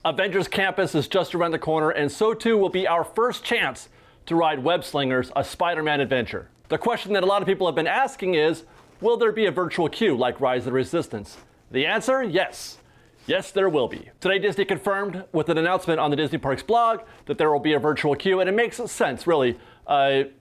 Avengers Campus is just around the corner, and so too will be our first chance to ride Web Slingers, a Spider-Man adventure. The question that a lot of people have been asking is, will there be a virtual queue like Rise of the Resistance? The answer, yes. Yes, there will be. Today, Disney confirmed with an announcement on the Disney Parks blog that there will be a virtual queue, and it makes sense, really.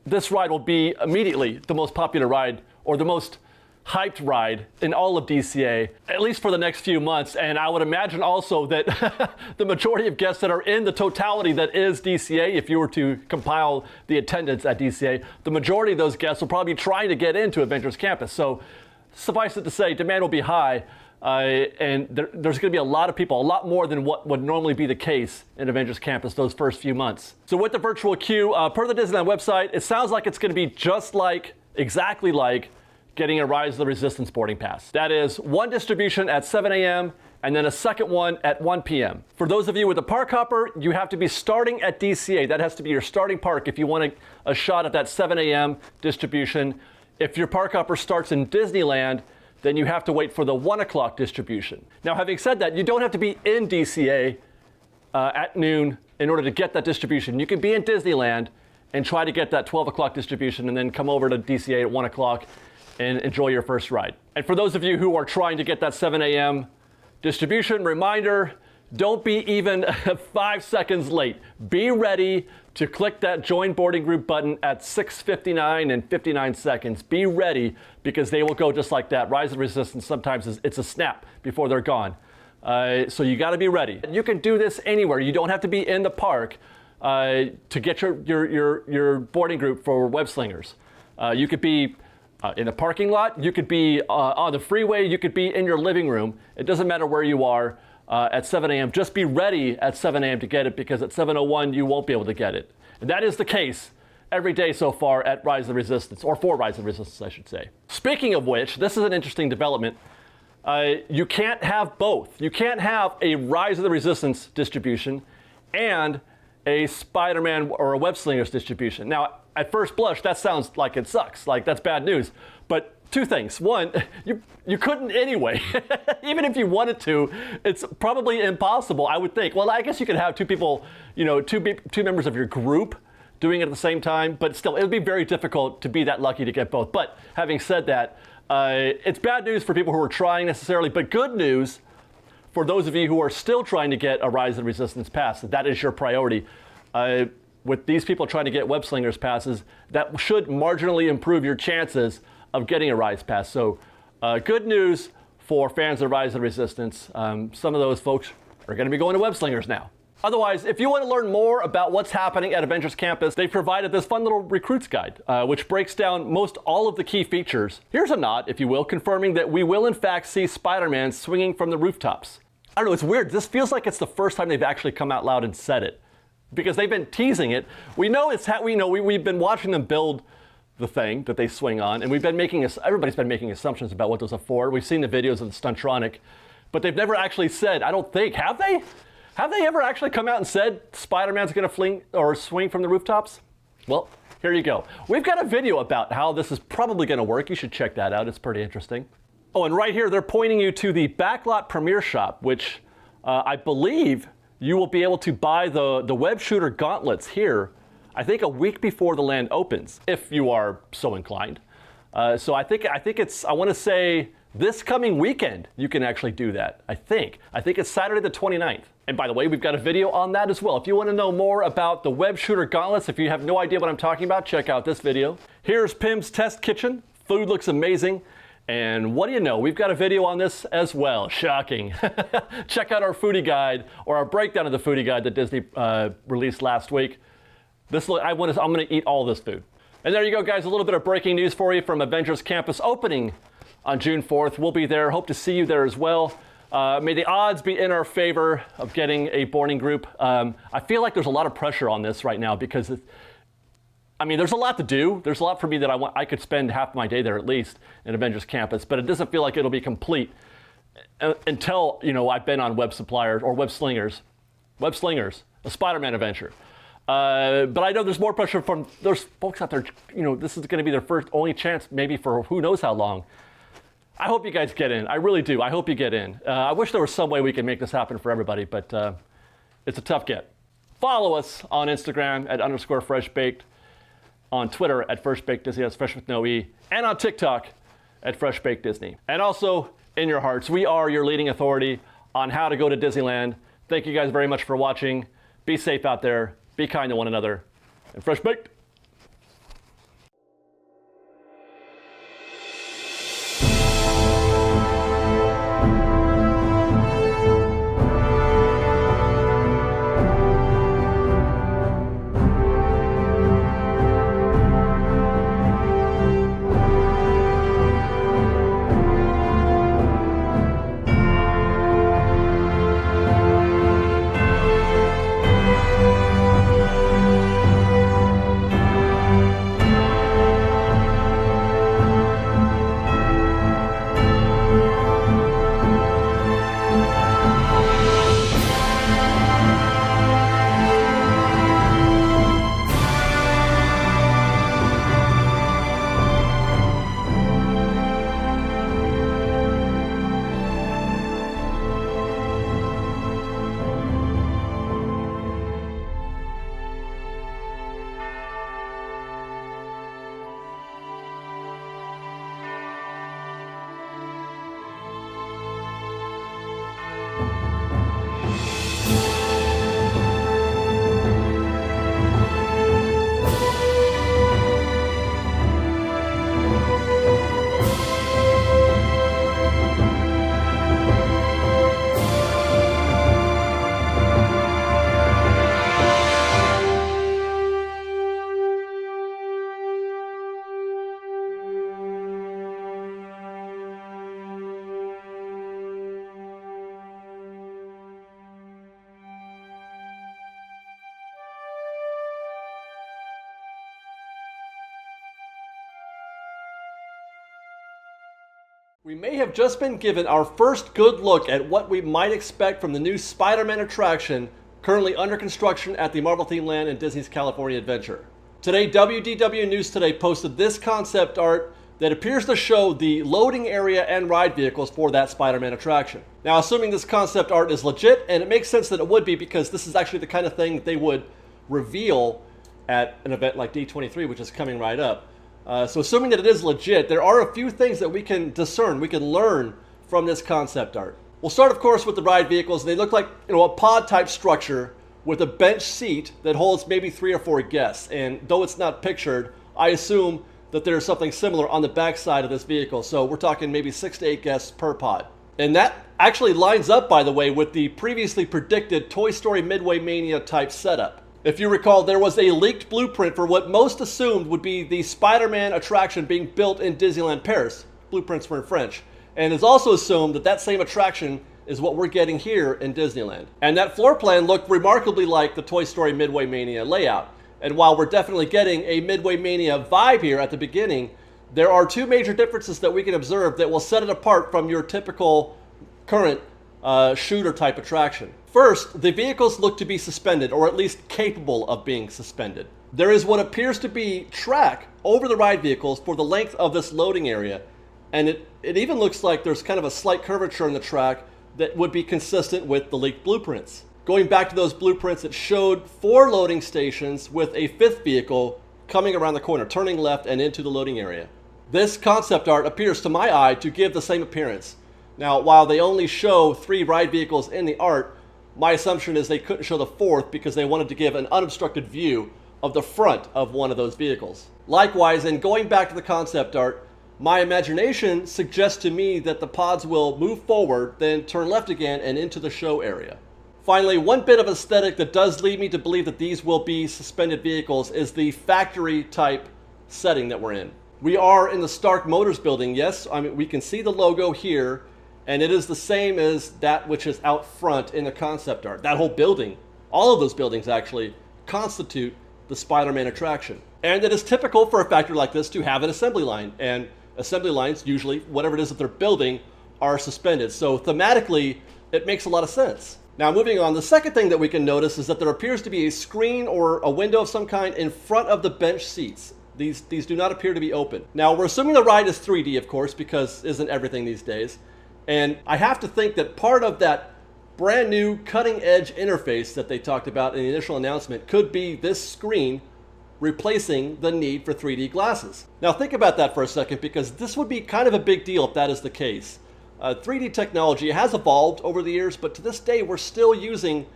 This ride will be immediately the most popular ride, or the most hyped ride in all of DCA, at least for the next few months. And I would imagine also that the majority of guests that are in the totality that is DCA, if you were to compile the attendance at DCA, the majority of those guests will probably be trying to get into Avengers Campus. So suffice it to say, demand will be high. And there's going to be a lot of people, a lot more than what would normally be the case in Avengers Campus those first few months. So with the virtual queue, per the Disneyland website, it sounds like it's going to be just like, exactly like, getting a Rise of the Resistance boarding pass. That is one distribution at 7 a.m. and then a second one at 1 p.m. For those of you with a park hopper, you have to be starting at DCA. That has to be your starting park if you want a shot at that 7 a.m. distribution. If your park hopper starts in Disneyland, then you have to wait for the 1 o'clock distribution. Now, having said that, you don't have to be in DCA at noon in order to get that distribution. You can be in Disneyland and try to get that 12 o'clock distribution and then come over to DCA at 1 o'clock and enjoy your first ride. And for those of you who are trying to get that 7 a.m. distribution, reminder, don't be even 5 seconds late. Be ready to click that join boarding group button at 6:59 and 59 seconds. Be ready, because they will go just like that. Rise of the Resistance sometimes it's a snap before they're gone. So you gotta be ready. You can do this anywhere. You don't have to be in the park to get your boarding group for Web Slingers. You could be in a parking lot, you could be on the freeway, you could be in your living room. It doesn't matter where you are at 7 a.m. Just be ready at 7 a.m. to get it, because at 7:01 you won't be able to get it. And that is the case every day so far at Rise of the Resistance, or for Rise of the Resistance, I should say. Speaking of which, this is an interesting development. You can't have both. You can't have a Rise of the Resistance distribution and a Spider-Man or a Web Slingers distribution. Now, at first blush, that sounds like it sucks, like that's bad news. But two things. One, you couldn't anyway. Even if you wanted to, it's probably impossible, I would think. Well, I guess you could have two people, two members of your group doing it at the same time, but still, it would be very difficult to be that lucky to get both. But having said that, it's bad news for people who are trying necessarily, but good news for those of you who are still trying to get a Rise of the Resistance pass. That is your priority. With these people trying to get Web Slingers passes, that should marginally improve your chances of getting a Rise pass. So good news for fans of Rise of the Resistance. Some of those folks are going to be going to Web Slingers now. Otherwise, if you want to learn more about what's happening at Avengers Campus, they provided this fun little recruits guide, which breaks down most all of the key features. Here's a nod, if you will, confirming that we will in fact see Spider-Man swinging from the rooftops. I don't know, it's weird. This feels like it's the first time they've actually come out loud and said it, because they've been teasing it. We know we've been watching them build the thing that they swing on, and everybody's been making assumptions about what those are for. We've seen the videos of the Stuntronic, but they've never actually said, I don't think, have they? Have they ever actually come out and said Spider-Man's gonna swing from the rooftops? Well, here you go. We've got a video about how this is probably gonna work. You should check that out, it's pretty interesting. Oh, and right here, they're pointing you to the Backlot Premiere Shop, which I believe you will be able to buy the web shooter gauntlets here, I think a week before the land opens, if you are so inclined. So I think it's, I want to say this coming weekend, you can actually do that, I think. I think it's Saturday the 29th. And by the way, we've got a video on that as well. If you want to know more about the web shooter gauntlets, if you have no idea what I'm talking about, check out this video. Here's Pim's Test Kitchen. Food looks amazing. And what do you know, we've got a video on this as well. Shocking. Check out our foodie guide, or our breakdown of the foodie guide that Disney released last week. I'm gonna eat all this food. And there you go, guys, a little bit of breaking news for you from Avengers Campus opening on June 4th. We'll be there, hope to see you there as well. May the odds be in our favor of getting a boarding group. I feel like there's a lot of pressure on this right now, because there's a lot to do. There's a lot for me that I could spend half my day there at least in Avengers Campus, but it doesn't feel like it'll be complete until, I've been on Web Suppliers or Web Slingers, a Spider-Man adventure. But I know there's more pressure from those folks out there. This is going to be their only chance, maybe for who knows how long. I hope you guys get in. I really do. I hope you get in. I wish there was some way we could make this happen for everybody, but it's a tough get. Follow us on Instagram at _freshbaked, on Twitter at freshbakedisney, that's fresh with no E, and on TikTok at freshbakedisney. And also, in your hearts, we are your leading authority on how to go to Disneyland. Thank you guys very much for watching. Be safe out there, be kind to one another, and fresh baked. We may have just been given our first good look at what we might expect from the new Spider-Man attraction currently under construction at the Marvel Theme Land in Disney's California Adventure. Today, WDW News Today posted this concept art that appears to show the loading area and ride vehicles for that Spider-Man attraction. Now, assuming this concept art is legit, and it makes sense that it would be because this is actually the kind of thing that they would reveal at an event like D23, which is coming right up. So assuming that it is legit, there are a few things that we can discern, we can learn from this concept art. We'll start, of course, with the ride vehicles. They look like, a pod-type structure with a bench seat that holds maybe 3 or 4 guests. And though it's not pictured, I assume that there's something similar on the backside of this vehicle. So we're talking maybe 6 to 8 guests per pod. And that actually lines up, by the way, with the previously predicted Toy Story Midway Mania type setup. If you recall, there was a leaked blueprint for what most assumed would be the Spider-Man attraction being built in Disneyland Paris. Blueprints were in French. And it's also assumed that that same attraction is what we're getting here in Disneyland. And that floor plan looked remarkably like the Toy Story Midway Mania layout. And while we're definitely getting a Midway Mania vibe here at the beginning, there are 2 major differences that we can observe that will set it apart from your typical current shooter type attraction. First, the vehicles look to be suspended, or at least capable of being suspended. There is what appears to be track over the ride vehicles for the length of this loading area, and it even looks like there's kind of a slight curvature in the track that would be consistent with the leaked blueprints. Going back to those blueprints, it showed 4 loading stations with a 5th vehicle coming around the corner, turning left and into the loading area. This concept art appears to my eye to give the same appearance. Now, while they only show 3 ride vehicles in the art, my assumption is they couldn't show the 4th because they wanted to give an unobstructed view of the front of one of those vehicles. Likewise, in going back to the concept art, my imagination suggests to me that the pods will move forward, then turn left again and into the show area. Finally, one bit of aesthetic that does lead me to believe that these will be suspended vehicles is the factory type setting that we're in. We are in the Stark Motors building, yes, we can see the logo here, and it is the same as that which is out front in the concept art. That whole building, all of those buildings actually, constitute the Spider-Man attraction. And it is typical for a factory like this to have an assembly line, and assembly lines, usually, whatever it is that they're building, are suspended. So thematically, it makes a lot of sense. Now, moving on, the second thing that we can notice is that there appears to be a screen or a window of some kind in front of the bench seats. These do not appear to be open. Now, we're assuming the ride is 3D, of course, because isn't everything these days? And I have to think that part of that brand new cutting edge interface that they talked about in the initial announcement could be this screen replacing the need for 3D glasses. Now think about that for a second, because this would be kind of a big deal if that is the case. 3D technology has evolved over the years, but to this day we're still using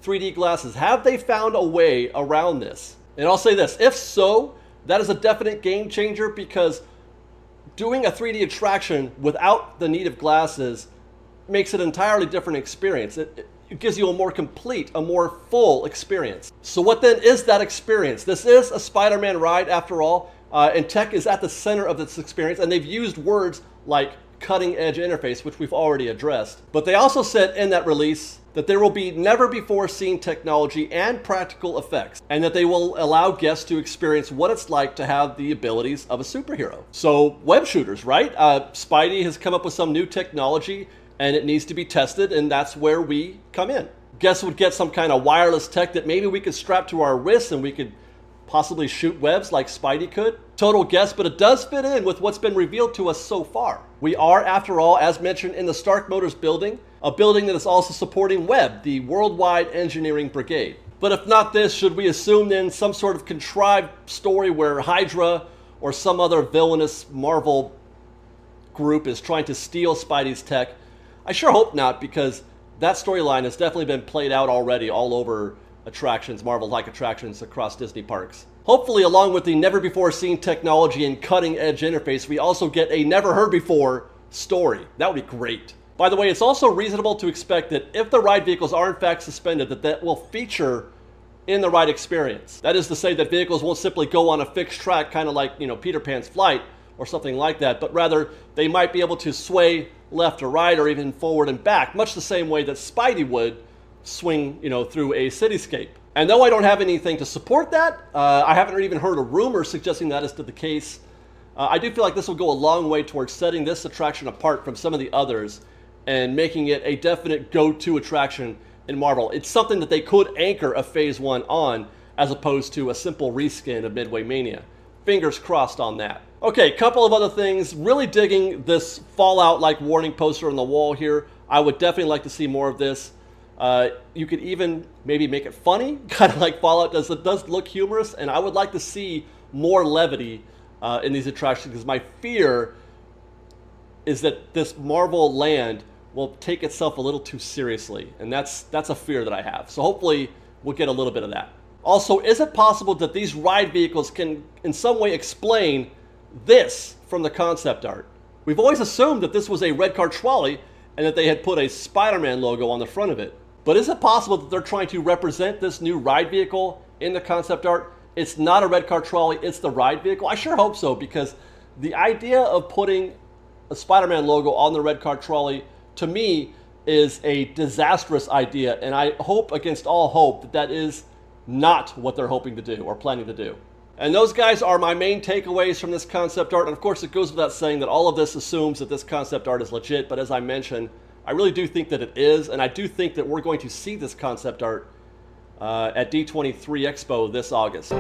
3D glasses. Have they found a way around this? And I'll say this, if so, that is a definite game changer, because doing a 3D attraction without the need of glasses makes it an entirely different experience. It gives you a more complete, a more full experience. So what then is that experience? This is a Spider-Man ride after all, and tech is at the center of this experience, and they've used words like cutting edge interface, which we've already addressed. But they also said in that release that there will be never before seen technology and practical effects, and that they will allow guests to experience what it's like to have the abilities of a superhero. So web shooters, right? Spidey has come up with some new technology, and it needs to be tested, and that's where we come in. Guests would get some kind of wireless tech that maybe we could strap to our wrists, and we could possibly shoot webs like Spidey could. Total guess, but it does fit in with what's been revealed to us so far. We are, after all, as mentioned, in the Stark Motors building, a building that is also supporting Webb, the Worldwide Engineering Brigade. But if not this, should we assume then some sort of contrived story where Hydra or some other villainous Marvel group is trying to steal Spidey's tech? I sure hope not, because that storyline has definitely been played out already all over attractions, Marvel-like attractions across Disney parks. Hopefully, along with the never-before-seen technology and cutting-edge interface, we also get a never-heard-before story. That would be great. By the way, it's also reasonable to expect that if the ride vehicles are in fact suspended, that will feature in the ride experience. That is to say that vehicles won't simply go on a fixed track, kind of like, Peter Pan's Flight or something like that, but rather they might be able to sway left or right or even forward and back, much the same way that Spidey would swing, through a cityscape. And though I don't have anything to support that, I haven't even heard a rumor suggesting that is the case. I do feel like this will go a long way towards setting this attraction apart from some of the others and making it a definite go-to attraction in Marvel. It's something that they could anchor a Phase 1 on, as opposed to a simple reskin of Midway Mania. Fingers crossed on that. Okay, couple of other things. Really digging this Fallout-like warning poster on the wall here. I would definitely like to see more of this. You could even maybe make it funny, kind of like Fallout does. It does look humorous, and I would like to see more levity in these attractions, because my fear is that this Marvel land will take itself a little too seriously, and that's a fear that I have. So hopefully we'll get a little bit of that. Also, is it possible that these ride vehicles can in some way explain this from the concept art? We've always assumed that this was a red car trolley and that they had put a Spider-Man logo on the front of it. But is it possible that they're trying to represent this new ride vehicle in the concept art? It's not a red car trolley, it's the ride vehicle. I sure hope so, because the idea of putting a Spider-Man logo on the red car trolley, to me, is a disastrous idea. And I hope against all hope that that is not what they're hoping to do or planning to do. And those guys are my main takeaways from this concept art. And of course, it goes without saying that all of this assumes that this concept art is legit. But as I mentioned, I really do think that it is. And I do think that we're going to see this concept art at D23 Expo this August.